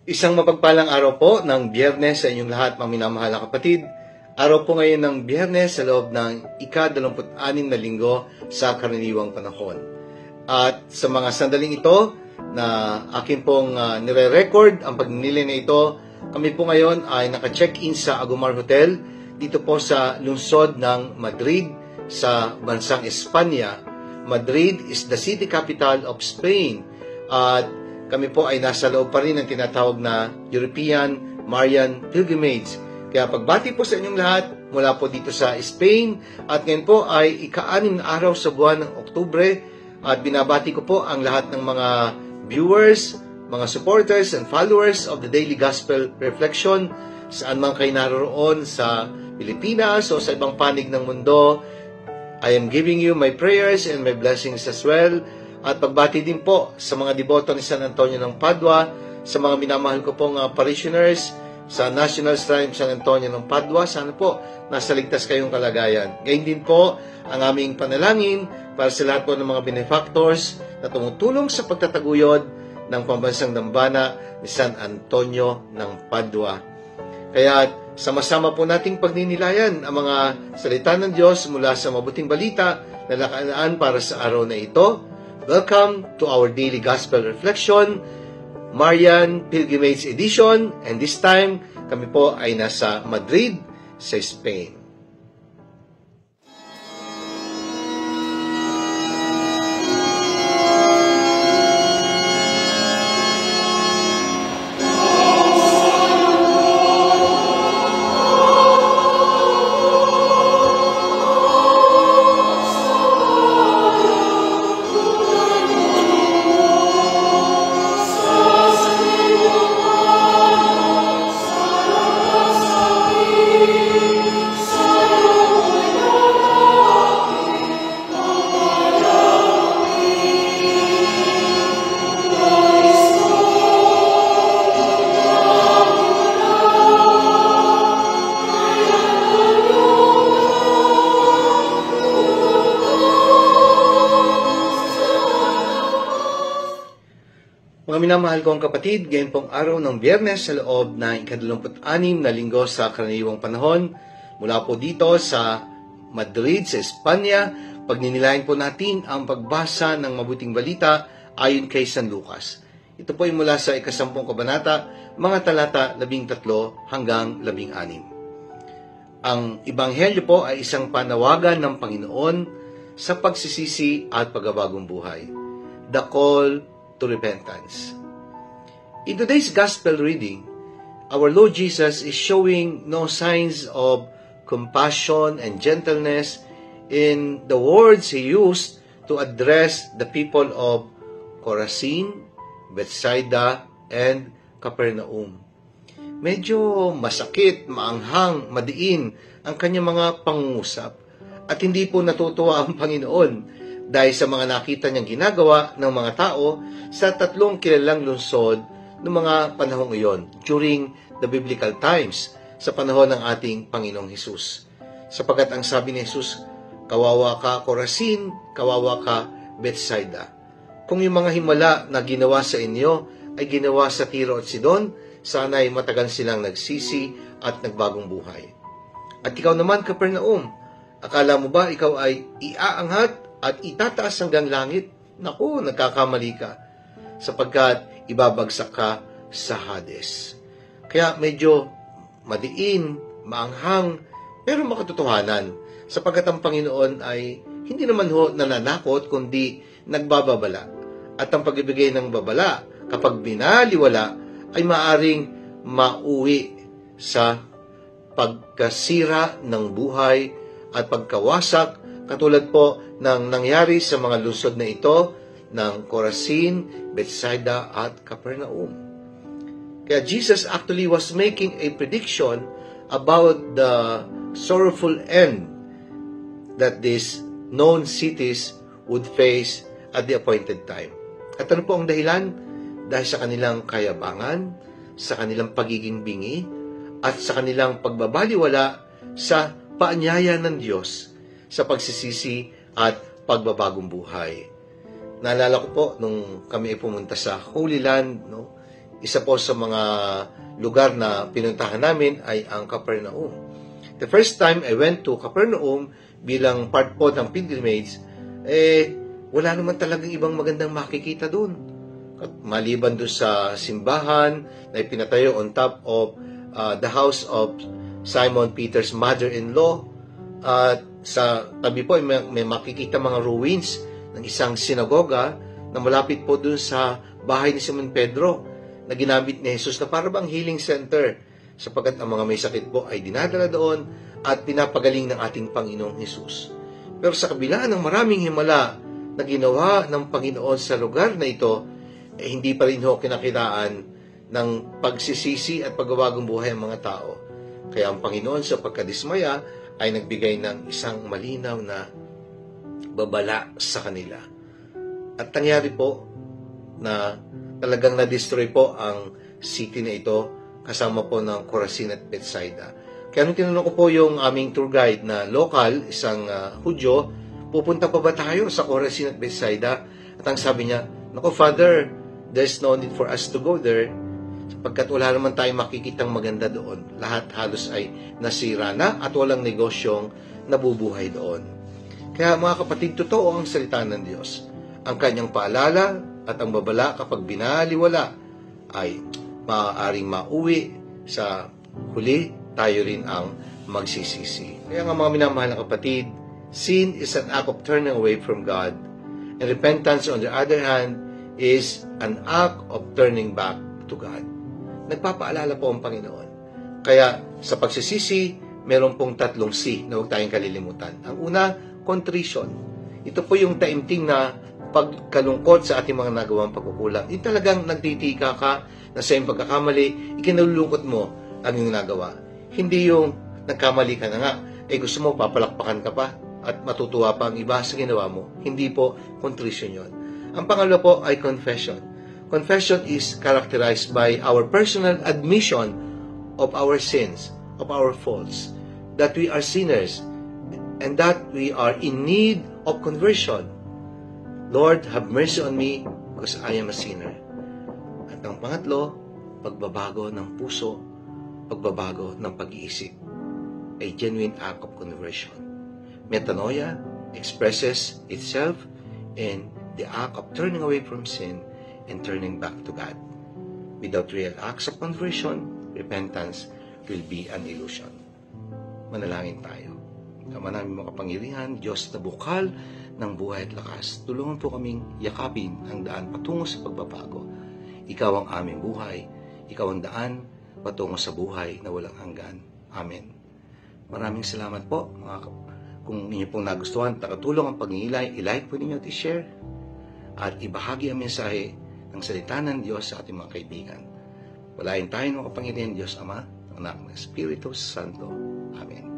Isang mapagpalang araw po ng Biyernes sa inyong lahat, mga minamahal na kapatid. Araw po ngayon ng Biyernes sa loob ng ika-26 na linggo sa karaniwang panahon. At sa mga sandaling ito na akin pong nire-record ang pagninilay na ito, kami po ngayon ay naka-check-in sa Agumar Hotel dito po sa lungsod ng Madrid sa bansang Espanya. Madrid is the city capital of Spain. At kami po ay nasa loob pa rin ng tinatawag na European Marian Pilgrimage. Kaya pagbati po sa inyong lahat mula po dito sa Spain, at ngayon po ay ika-6 na araw sa buwan ng Oktubre, at binabati ko po ang lahat ng mga viewers, mga supporters and followers of the Daily Gospel Reflection saan man kayo naroroon sa Pilipinas o sa ibang panig ng mundo. I am giving you my prayers and my blessings as well. At pagbati din po sa mga deboto ni San Antonio ng Padua, sa mga minamahal ko pong parishioners sa National Shrine San Antonio ng Padua. Sana po nasa ligtas kayong kalagayan. Gayun din po ang aming panalangin para sa lahat po ng mga benefactors na tumutulong sa pagtataguyod ng pambansang dambana ni San Antonio ng Padua. Kaya sama-sama po nating pagninilayan ang mga salita ng Diyos mula sa mabuting balita na nakalaan para sa araw na ito. Welcome to our Daily Gospel Reflection, Marian Pilgrimage Edition, and this time, kami po ay nasa Madrid, sa Spain. Mga minamahal kong kapatid, ngayon pong araw ng Biyernes sa loob ng ika-26 na linggo sa karaniwang panahon, mula po dito sa Madrid, sa Espanya, pagninilayan po natin ang pagbasa ng mabuting balita ayon kay San Lucas. Ito po ay mula sa ika-10 kabanata, mga talata 13 hanggang 16. Ang Ebanghelyo po ay isang panawagan ng Panginoon sa pagsisisi at pagbabagong buhay. The call to repentance. In today's gospel reading, our Lord Jesus is showing no signs of compassion and gentleness in the words He used to address the people of Chorazin, Bethsaida, and Capernaum. Medyo masakit, maanghang, madiin ang kanyang mga pangungusap, at hindi po natutuwa ang Panginoon dahil sa mga nakita niyang ginagawa ng mga tao sa 3 kilalang lungsod ng mga panahong iyon during the biblical times, sa panahon ng ating Panginoong Hesus. Sapagkat ang sabi ni Hesus, kawawa ka Chorazin, kawawa ka Bethsaida. Kung yung mga himala na ginawa sa inyo ay ginawa sa Tiro at Sidon, sana'y matagal silang nagsisi at nagbagong buhay. At ikaw naman, Capernaum, akala mo ba ikaw ay iaangat at itataas hanggang langit? Naku, nagkakamali ka, sapagkat ibabagsak ka sa Hades. Kaya medyo madiin, maanghang, pero makatotohanan, sapagkat ang Panginoon ay hindi naman nananakot, kundi nagbababala. At ang pagbibigay ng babala, kapag binaliwala, ay maaring mauwi sa pagkasira ng buhay at pagkawasak, katulad po ng nangyari sa mga lungsod na ito ng Chorazin, Bethsaida at Capernaum. Kaya Jesus actually was making a prediction about the sorrowful end that these known cities would face at the appointed time. At ano po ang dahilan? Dahil sa kanilang kayabangan, sa kanilang pagiging bingi, at sa kanilang pagbabaliwala sa paanyaya ng Diyos sa pagsisisi at pagbabagong buhay. Naalala ko po, nung kami ay pumunta sa Holy Land, isa po sa mga lugar na pinuntahan namin ay ang Capernaum. The first time I went to Capernaum bilang part po ng pilgrimage, wala naman talagang ibang magandang makikita doon. Maliban doon sa simbahan na ipinatayo on top of the house of Simon Peter's mother-in-law, at sa tabi po may makikita mga ruins ng isang sinagoga na malapit po doon sa bahay ni Simon Pedro na ginamit ni Jesus na para bang healing center, sapagkat ang mga may sakit po ay dinadala doon at pinapagaling ng ating Panginoong Jesus. Pero sa kabila ng maraming himala na ginawa ng Panginoon sa lugar na ito, hindi pa rin ho kinakitaan ng pagsisisi at pagbabagong buhay ang mga tao. Kaya ang Panginoon sa pagkadismaya ay nagbigay ng isang malinaw na babala sa kanila. At nangyari po na talagang na-destroy po ang city na ito kasama po ng Chorazin at Bethsaida. Kaya nung tinanong ko po yung aming tour guide na local, isang Hudyo, pupunta pa ba tayo sa Chorazin at Bethsaida? At ang sabi niya, "Naku, Father, there's no need for us to go there sapagkat wala naman tayong makikitang maganda doon. Lahat halos ay nasira na at walang negosyong nabubuhay doon." Kaya mga kapatid, totoo ang salita ng Diyos. Ang kanyang paalala at ang babala kapag binaliwala ay maaaring mauwi sa huli, tayo rin ang magsisisi. Kaya nga mga minamahal na kapatid, sin is an act of turning away from God, and repentance on the other hand is an act of turning back to God. Nagpapaalala po ang Panginoon. Kaya sa pagsisisi, meron pong 3 C na huwag tayong kalilimutan. Ang una, contrition. Ito po yung taimtim na pagkalungkot sa ating mga nagawang pagkukulang. Hindi talagang nagtitika ka na sa iyong pagkakamali, ikinalulungkot mo ang iyong nagawa. Hindi yung nagkamali ka na nga, gusto mo papalakpakan ka pa at matutuwa pa ang iba sa ginawa mo. Hindi po contrition yon. Ang pangalawa po ay confession. Confession is characterized by our personal admission of our sins, of our faults, that we are sinners, and that we are in need of conversion. Lord, have mercy on me because I am a sinner. At ang pangatlo, pagbabago ng puso, pagbabago ng pag-iisip. A genuine act of conversion. Metanoia expresses itself in the act of turning away from sin and turning back to God. Without real acts of conversion, repentance will be an illusion. Manalangin tayo. Ama namin makapangyarihan, Diyos na bukal ng buhay at lakas, tulungan po kaming yakapin ang daan patungo sa pagbabago. Ikaw ang aming buhay, ikaw ang daan patungo sa buhay na walang hanggan. Amen. Maraming salamat po. Kung inyo pong nagustuhan, nakatulong ang pag-iilay, i-like po ninyo at i-share at ibahagi ang mensahe ng salita ng Diyos sa ating mga kaibigan. Walain tayo ng kapangyarihan Diyos Ama, Anak ng Espiritu Santo. Amen.